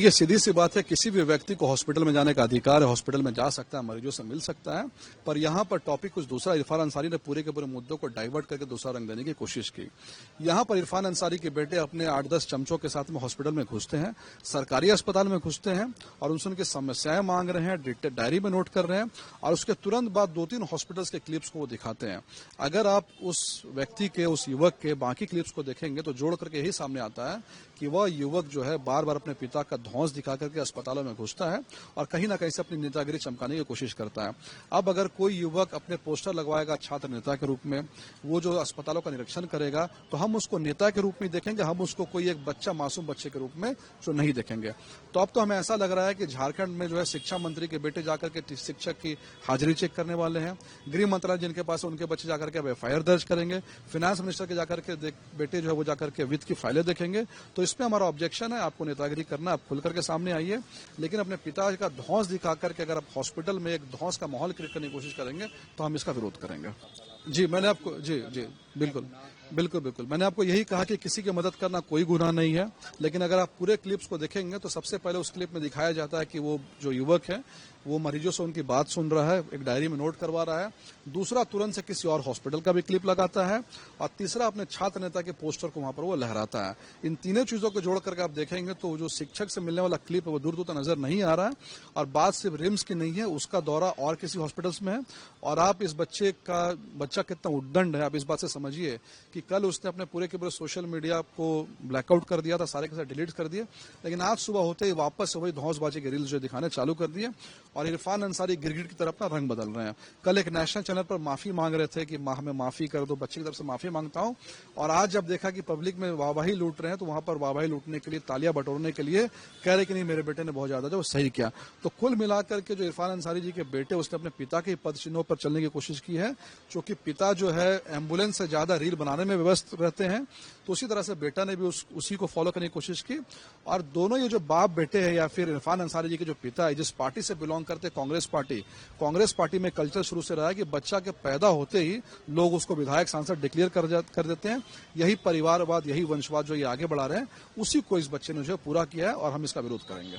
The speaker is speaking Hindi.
ये सीधी सी बात है, किसी भी व्यक्ति को हॉस्पिटल में जाने का अधिकार है, हॉस्पिटल में जा सकता है, मरीजों से मिल सकता है। पर यहाँ पर टॉपिक कुछ दूसरा, इरफान अंसारी ने पूरे के पूरे मुद्दों को डाइवर्ट करके दूसरा रंग देने की कोशिश की। यहाँ पर इरफान अंसारी के बेटे अपने 8-10 चमचों के साथ में हॉस्पिटल में घुसते हैं, सरकारी अस्पताल में घुसते हैं और उनसे उनकी समस्याएं मांग रहे हैं, डायरी में नोट कर रहे हैं और उसके तुरंत बाद 2-3 हॉस्पिटल्स के क्लिप्स को वो दिखाते हैं। अगर आप उस व्यक्ति के, उस युवक के बाकी क्लिप्स को देखेंगे तो जोड़ करके यही सामने आता है कि वह युवक जो है बार बार अपने पिता का धौंस दिखा करके अस्पतालों में घुसता है और कहीं ना कहीं से अपनी नेतागिरी चमकाने की कोशिश करता है। अब अगर कोई युवक अपने पोस्टर लगवाएगा छात्र नेता के रूप में, वो जो अस्पतालों का निरीक्षण करेगा, तो हम उसको नेता के रूप में देखेंगे, हम उसको कोई एक बच्चा, मासूम बच्चे के रूप में तो नहीं देखेंगे। तो अब तो हमें ऐसा लग रहा है कि झारखंड में जो है शिक्षा मंत्री के बेटे जाकर के शिक्षक की हाजिरी चेक करने वाले हैं, गृह मंत्रालय जिनके पास उनके बच्चे जाकर के एफआईआर दर्ज करेंगे, फाइनेंस मिनिस्टर के जाकर के बेटे जो है वो जाकर के वित्त की फाइलें देखेंगे। तो इसमें हमारा ऑब्जेक्शन है, आपको नेतागिरी करना, आप खुल करके सामने आइए, लेकिन अपने पिता का धौंस दिखा करके अगर आप हॉस्पिटल में एक धौंस का माहौल क्रिएट करने की कोशिश करेंगे तो हम इसका विरोध करेंगे। जी मैंने आपको जी बिल्कुल मैंने आपको यही कहा कि किसी की मदद करना कोई गुनाह नहीं है, लेकिन अगर आप पूरे क्लिप्स को देखेंगे तो सबसे पहले उस क्लिप में दिखाया जाता है कि वो जो युवक है वो मरीजों से उनकी बात सुन रहा है, एक डायरी में नोट करवा रहा है। दूसरा, तुरंत से किसी और हॉस्पिटल का भी क्लिप लगाता है और तीसरा, अपने छात्र नेता के पोस्टर को वहां पर वो लहराता है। इन तीनों चीजों को जोड़ करके आप देखेंगे तो जो शिक्षक से मिलने वाला क्लिप है वो दूर दूर तक नजर नहीं आ रहा है और बात सिर्फ रिम्स की नहीं है, उसका दौरा और किसी हॉस्पिटल्स में है। और आप इस बच्चा कितना उद्दंड है, आप इस बात से समझिए कि कल उसने अपने पूरे के पूरे सोशल मीडिया को ब्लैकआउट कर दिया था, सारे के सारे डिलीट कर दिए, लेकिन आज सुबह होते ही वापस वही धौंसबाजी के रील्स जो दिखाने चालू कर दिए और इरफान अंसारी गिरगिट की तरफ अपना रंग बदल रहे हैं। कल एक नेशनल चैनल पर माफी मांग रहे थे कि हमें माफी कर दो, बच्चे की तरफ से माफी मांगता हूं, और आज जब देखा कि पब्लिक में वाहवाही लूट रहे हैं तो वहां पर वाहवाही लूटने के लिए, तालियां बटोरने के लिए कह रहे कि नहीं मेरे बेटे ने बहुत ज्यादा जो सही किया। तो कुल मिलाकर के जो इरफान अंसारी जी के बेटे, उसने अपने पिता के पद चिन्हों पर चलने की कोशिश की है, क्योंकि पिता जो है एम्बुलेंस से ज्यादा रील बनाने में व्यस्त रहते हैं, तो उसी तरह से बेटा ने भी उसी को फॉलो करने की कोशिश की। और दोनों ये जो बाप बेटे हैं या फिर इरफान अंसारी जी के जो पिता है, जिस पार्टी से बिलोंग करते, कांग्रेस पार्टी में कल्चर शुरू से रहा है कि बच्चा के पैदा होते ही लोग उसको विधायक सांसद डिक्लेयर कर देते हैं। यही परिवारवाद, यही वंशवाद जो ये आगे बढ़ा रहे हैं, उसी को इस बच्चे ने जो पूरा किया है और हम इसका विरोध करेंगे।